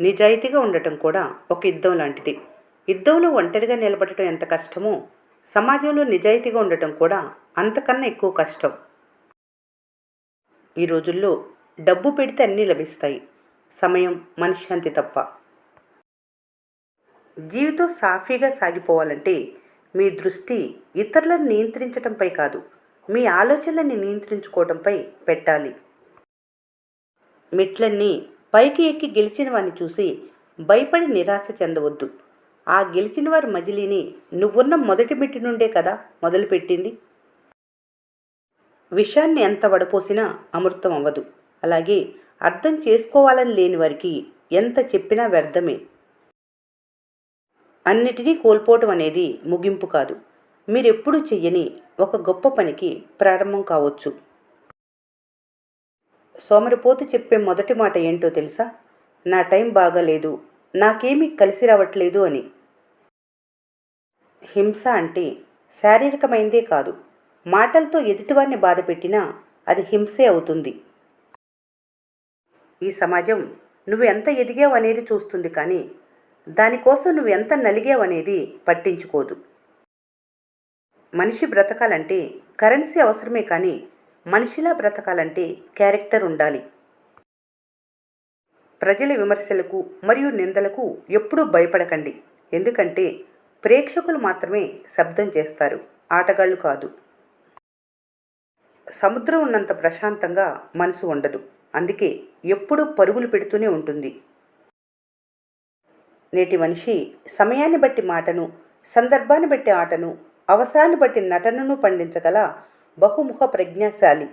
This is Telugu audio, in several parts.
నిజాయితీగా ఉండటం కూడా ఒక యుద్ధం లాంటిది. యుద్ధంలో ఒంటరిగా నిలబడటం ఎంత కష్టమో, సమాజంలో నిజాయితీగా ఉండటం కూడా అంతకన్నా ఎక్కువ కష్టం. ఈ రోజుల్లో డబ్బు పెడితే అన్నీ లభిస్తాయి. సమయం, మనశ్శాంతి తప్ప. జీవితం సాఫీగా సాగిపోవాలంటే మీ దృష్టి ఇతరులను నియంత్రించటంపై కాదు, మీ ఆలోచనలని నియంత్రించుకోవడంపై పెట్టాలి. మెట్లన్నీ పైకి ఎక్కి గెలిచిన వారిని చూసి భయపడి నిరాశ చెందవద్దు. ఆ గెలిచిన వారి మజిలీని నువ్వున్న మొదటి మెట్టి నుండే కదా మొదలుపెట్టింది. విషయాన్ని ఎంత వడపోసినా అమృతం అవ్వదు. అలాగే అర్థం చేసుకోవాలని లేని వారికి ఎంత చెప్పినా వ్యర్థమే. అన్నిటినీ కోల్పోవటం అనేది ముగింపు కాదు, మీరెప్పుడూ చెయ్యని ఒక గొప్ప పనికి ప్రారంభం కావచ్చు. సోమరిపోతు చెప్పే మొదటి మాట ఏంటో తెలుసా? నా టైం బాగాలేదు, నాకేమీ కలిసి రావట్లేదు అని. హింస అంటే శారీరకమైందే కాదు, మాటలతో ఎదుటివారిని బాధపెట్టినా అది హింసే అవుతుంది. ఈ సమాజం నువ్వు ఎంత ఎదిగావు అనేది చూస్తుంది, కానీ దానికోసం నువ్వు ఎంత నలిగావు అనేది పట్టించుకోదు. మనిషి బ్రతకాలంటే కరెన్సీ అవసరమే, కానీ మనిషిలా బ్రతకాలంటే క్యారెక్టర్ ఉండాలి. ప్రజల విమర్శలకు మరియు నిందలకు ఎప్పుడూ భయపడకండి. ఎందుకంటే ప్రేక్షకులు మాత్రమే శబ్దం చేస్తారు, ఆటగాళ్ళు కాదు. సముద్రం ఉన్నంత ప్రశాంతంగా మనసు ఉండదు, అందుకే ఎప్పుడూ పరుగులు పెడుతూనే ఉంటుంది. నేటి మనిషి సమయాన్ని బట్టి మాటను, సందర్భాన్ని బట్టి ఆటను, అవసరాన్ని బట్టి నటనను పండించగల బహుముఖ ప్రజ్ఞాశాలి.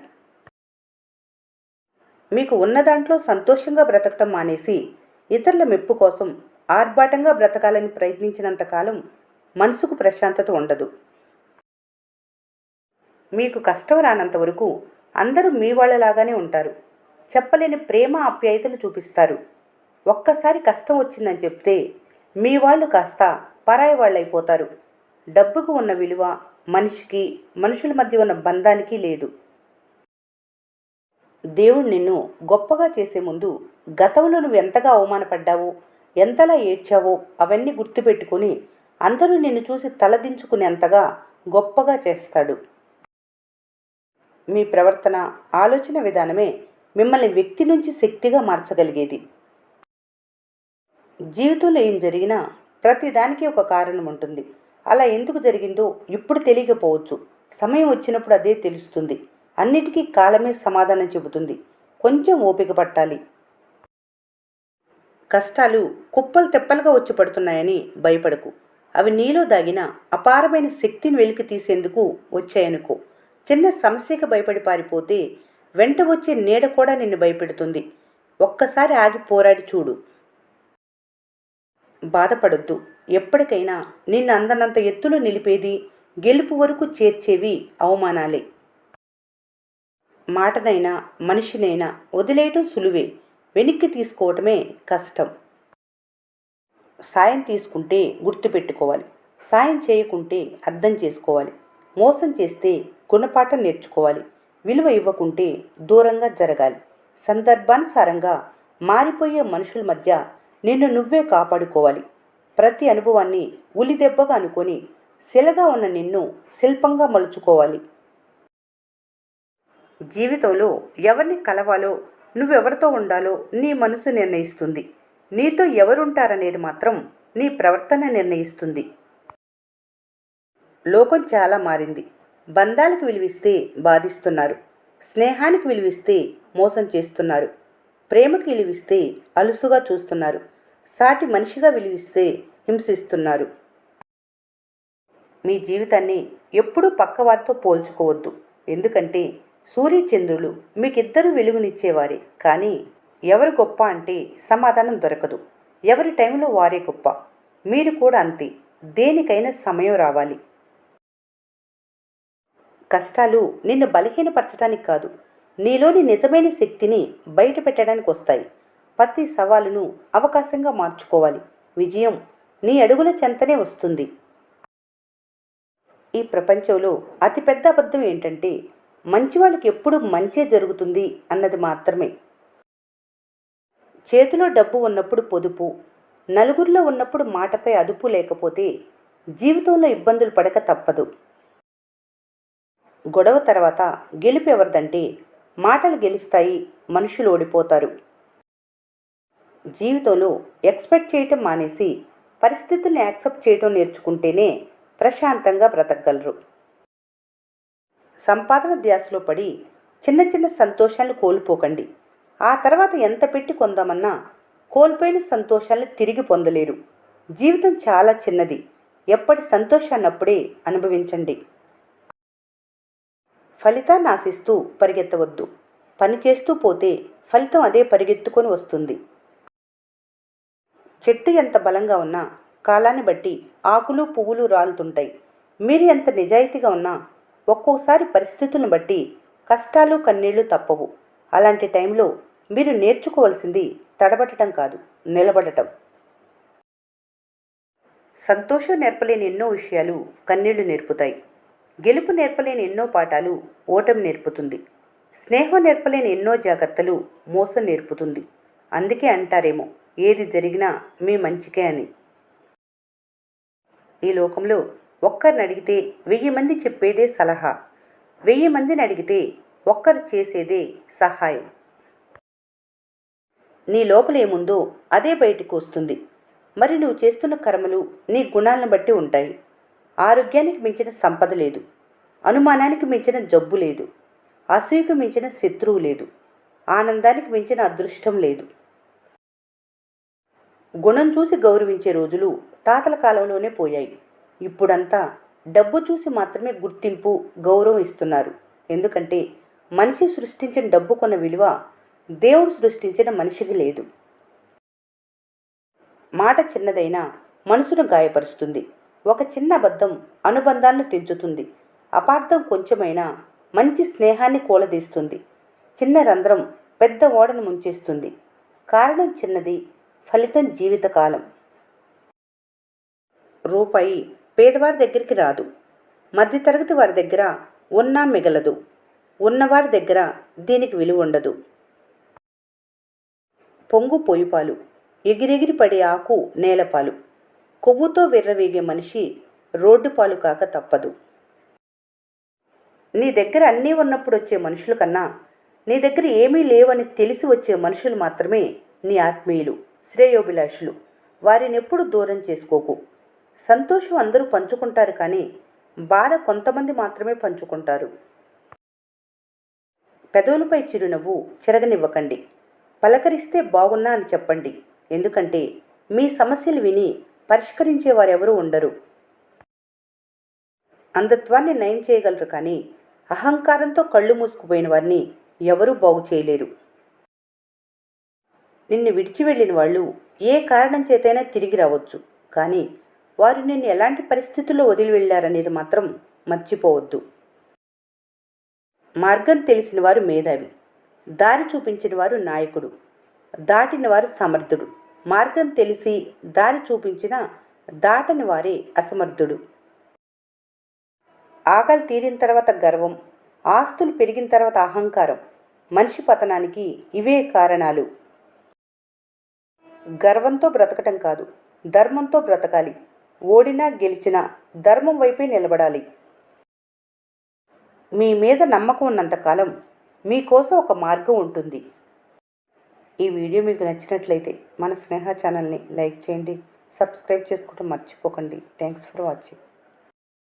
మీకు ఉన్న దాంట్లో సంతోషంగా బ్రతకటం మానేసి ఇతరుల మెప్పు కోసం ఆర్భాటంగా బ్రతకాలని ప్రయత్నించినంతకాలం మనసుకు ప్రశాంతత ఉండదు. మీకు కష్టం రానంత వరకు అందరూ మీ వాళ్ళలాగానే ఉంటారు. చెప్పలేని ప్రేమ ఆప్యాయతలు చూపిస్తారు. ఒక్కసారి కష్టం వచ్చిందని చెప్తే మీ వాళ్ళు కాస్త పరాయి వాళ్ళు అయిపోతారు. డబ్బుకు ఉన్న విలువ మనిషికి, మనుషుల మధ్య ఉన్న బంధానికి లేదు. దేవుడు నిన్ను గొప్పగా చేసే ముందు గతంలో నువ్వు ఎంతగా అవమానపడ్డావో, ఎంతలా ఏడ్చావో అవన్నీ గుర్తుపెట్టుకుని అందరూ నిన్ను చూసి తలదించుకునేంతగా గొప్పగా చేస్తాడు. మీ ప్రవర్తన, ఆలోచన విధానమే మిమ్మల్ని వ్యక్తి నుంచి శక్తిగా మార్చగలిగేది. జీవితంలో ఏం జరిగినా ప్రతిదానికి ఒక కారణం ఉంటుంది. అలా ఎందుకు జరిగిందో ఇప్పుడు తెలియకపోవచ్చు, సమయం వచ్చినప్పుడు అదే తెలుస్తుంది. అన్నిటికీ కాలమే సమాధానం చెబుతుంది. కొంచెం ఓపిక పట్టాలి. కష్టాలు కుప్పలు తెప్పలుగా వచ్చి పడుతున్నాయని భయపడకు. అవి నీలో దాగిన అపారమైన శక్తిని వెలికి తీసేందుకు వచ్చాయనుకో. చిన్న సమస్యకు భయపడి పారిపోతే వెంట వచ్చే నీడ కూడా నిన్ను భయపెడుతుంది. ఒక్కసారి ఆగి పోరాడి చూడు. బాధపడొద్దు. ఎప్పటికైనా నిన్ను అందనంత ఎత్తులో నిలిపేది, గెలుపు వరకు చేర్చేవి అవమానాలే. మాటనైనా మనిషినైనా వదిలేయటం సులువే, వెనక్కి తీసుకోవటమే కష్టం. సాయం తీసుకుంటే గుర్తుపెట్టుకోవాలి, సాయం చేయకుంటే అర్థం చేసుకోవాలి. మోసం చేస్తే గుణపాఠం నేర్చుకోవాలి, విలువ ఇవ్వకుంటే దూరంగా జరగాలి. సందర్భానుసారంగా మారిపోయే మనుషుల మధ్య నిన్ను నువ్వే కాపాడుకోవాలి. ప్రతి అనుభవాన్ని ఉలిదెబ్బగా అనుకొని శిలగా ఉన్న నిన్ను శిల్పంగా మలుచుకోవాలి. జీవితంలో ఎవరిని కలవాలో, నువ్వెవరితో ఉండాలో నీ మనసు నిర్ణయిస్తుంది. నీతో ఎవరుంటారనేది మాత్రం నీ ప్రవర్తన నిర్ణయిస్తుంది. లోకం చాలా మారింది. బంధాలకు విలువిస్తే బాధిస్తున్నారు, స్నేహానికి విలువిస్తే మోసం చేస్తున్నారు, ప్రేమకి విలువిస్తే అలుసుగా చూస్తున్నారు, సాటి మనిషిగా విలువిస్తే హింసిస్తున్నారు. మీ జీవితాన్ని ఎప్పుడూ పక్కవారితో పోల్చుకోవద్దు. ఎందుకంటే సూర్యచంద్రులు మీకిద్దరూ వెలుగునిచ్చేవారే, కానీ ఎవరు గొప్ప అంటే సమాధానం దొరకదు. ఎవరి టైంలో వారే గొప్ప. మీరు కూడా అంతే. దేనికైనా సమయం రావాలి. కష్టాలు నిన్ను బలహీనపరచడానికి కాదు, నీలోని నిజమైన శక్తిని బయట పెట్టడానికి వస్తాయి. ప్రతి సవాలును అవకాశంగా మార్చుకోవాలి. విజయం నీ అడుగుల చెంతనే వస్తుంది. ఈ ప్రపంచంలో అతిపెద్ద అబద్ధం ఏంటంటే మంచి వాళ్ళకి ఎప్పుడూ మంచే జరుగుతుంది అన్నది మాత్రమే. చేతిలో డబ్బు ఉన్నప్పుడు పొదుపు, నలుగురిలో ఉన్నప్పుడు మాటపై అదుపు లేకపోతే జీవితంలో ఇబ్బందులు పడక తప్పదు. గొడవ తర్వాత గెలుపు ఎవరిదంటే మాటలు గెలుస్తాయి, మనుషులు ఓడిపోతారు. జీవితంలో ఎక్స్పెక్ట్ చేయటం మానేసి పరిస్థితుల్ని యాక్సెప్ట్ చేయటం నేర్చుకుంటేనే ప్రశాంతంగా బ్రతకగలరు. సంపాదన ధ్యాసలో పడి చిన్న చిన్న సంతోషాలను కోల్పోకండి. ఆ తర్వాత ఎంత పెట్టి కొందామన్నా కోల్పోయిన సంతోషాలను తిరిగి పొందలేరు. జీవితం చాలా చిన్నది. ఎప్పటి సంతోషాన్ని అప్పుడే అనుభవించండి. ఫలితాన్ని ఆశిస్తూ పరిగెత్తవద్దు. పని చేస్తూ పోతే ఫలితం అదే పరిగెత్తుకొని వస్తుంది. చెట్టు ఎంత బలంగా ఉన్నా కాలాన్ని బట్టి ఆకులు పువ్వులు రాలుతుంటాయి. మీరు ఎంత నిజాయితీగా ఉన్నా ఒక్కోసారి పరిస్థితులను బట్టి కష్టాలు కన్నీళ్లు తప్పవు. అలాంటి టైంలో మీరు నేర్చుకోవాల్సింది తడబడటం కాదు, నిలబడటం. సంతోషం నేర్పలేని ఎన్నో విషయాలు కన్నీళ్లు నేర్పుతాయి. గెలుపు నేర్పలేని ఎన్నో పాఠాలు ఓటమి నేర్పుతుంది. స్నేహం నేర్పలేని ఎన్నో జాగ్రత్తలు మోసం నేర్పుతుంది. అందుకే అంటారేమో, ఏది జరిగినా మీ మంచికే అని. ఈ లోకంలో ఒక్కరిని అడిగితే 1000 మంది చెప్పేదే సలహా, 1000 మందిని అడిగితే ఒక్కరు చేసేదే సహాయం. నీ లోపల ఏముందో అదే బయటికి వస్తుంది. మరి నువ్వు చేస్తున్న కర్మలు నీ గుణాలను బట్టి ఉంటాయి. ఆరోగ్యానికి మించిన సంపద లేదు, అనుమానానికి మించిన జబ్బు లేదు, అసూయకు మించిన శత్రువు లేదు, ఆనందానికి మించిన అదృష్టం లేదు. గుణం చూసి గౌరవించే రోజులు తాతల కాలంలోనే పోయాయి. ఇప్పుడంతా డబ్బు చూసి మాత్రమే గుర్తింపు, గౌరవం ఇస్తున్నారు. ఎందుకంటే మనిషి సృష్టించిన డబ్బు కొన్న విలువ దేవుడు సృష్టించిన మనిషికి లేదు. మాట చిన్నదైనా మనసును గాయపరుస్తుంది. ఒక చిన్న అబద్ధం అనుబంధాలను తెంచుతుంది. అపార్థం కొంచెమైనా మంచి స్నేహాన్ని కూలదీస్తుంది. చిన్న రంధ్రం పెద్ద ఓడను ముంచేస్తుంది. కారణం చిన్నది, ఫలితం జీవితకాలం. రూపాయి పేదవారి దగ్గరికి రాదు, మధ్యతరగతి వారి దగ్గర ఉన్నా మిగలదు, ఉన్నవారి దగ్గర దీనికి విలువ ఉండదు. పొంగు పొయ్యిపాలు, ఎగిరెగిరి పడే ఆకు నేలపాలు, కొవ్వుతో విర్రవీగే మనిషి రోడ్డు పాలు కాక తప్పదు. నీ దగ్గర అన్నీ ఉన్నప్పుడు వచ్చే మనుషుల కన్నా నీ దగ్గర ఏమీ లేవని తెలిసి వచ్చే మనుషులు మాత్రమే నీ ఆత్మీయులు, శ్రేయోభిలాషులు. వారిని ఎప్పుడు దూరం చేసుకోకు. సంతోషం అందరూ పంచుకుంటారు, కానీ బాధ కొంతమంది మాత్రమే పంచుకుంటారు. పెదవులపై చిరునవ్వు చెరగనివ్వకండి. పలకరిస్తే బాగున్నా అని చెప్పండి. ఎందుకంటే మీ సమస్యలు విని పరిష్కరించేవారెవరూ ఉండరు. అంధత్వాన్ని నయం చేయగలరు, కానీ అహంకారంతో కళ్ళు మూసుకుపోయిన వారిని ఎవరూ బాగు చేయలేరు. నిన్ను విడిచి వెళ్ళిన వాళ్ళు ఏ కారణం చేతైనా తిరిగి రావచ్చు, కానీ వారు నిన్ను ఎలాంటి పరిస్థితుల్లో వదిలి వెళ్ళారనేది మాత్రం మర్చిపోవద్దు. మార్గం తెలిసిన వారు మేధావి, దారి చూపించిన వారు నాయకుడు, దాటిన వారు సమర్థుడు. మార్గం తెలిసి దారి చూపించిన దాటని వారే అసమర్థుడు. ఆకలి తీరిన తర్వాత గర్వం, ఆస్తులు పెరిగిన తర్వాత అహంకారం. మనిషి పతనానికి ఇవే కారణాలు. గర్వంతో బ్రతకటం కాదు, ధర్మంతో బ్రతకాలి. ఓడినా గెలిచినా ధర్మం వైపే నిలబడాలి. మీ మీద నమ్మకం ఉన్నంతకాలం మీకోసం ఒక మార్గం ఉంటుంది. ఈ వీడియో మీకు నచ్చినట్లయితే మన స్నేహ ఛానల్ని లైక్ చేయండి, సబ్స్క్రైబ్ చేసుకోవడం మర్చిపోకండి. Thanks for watching.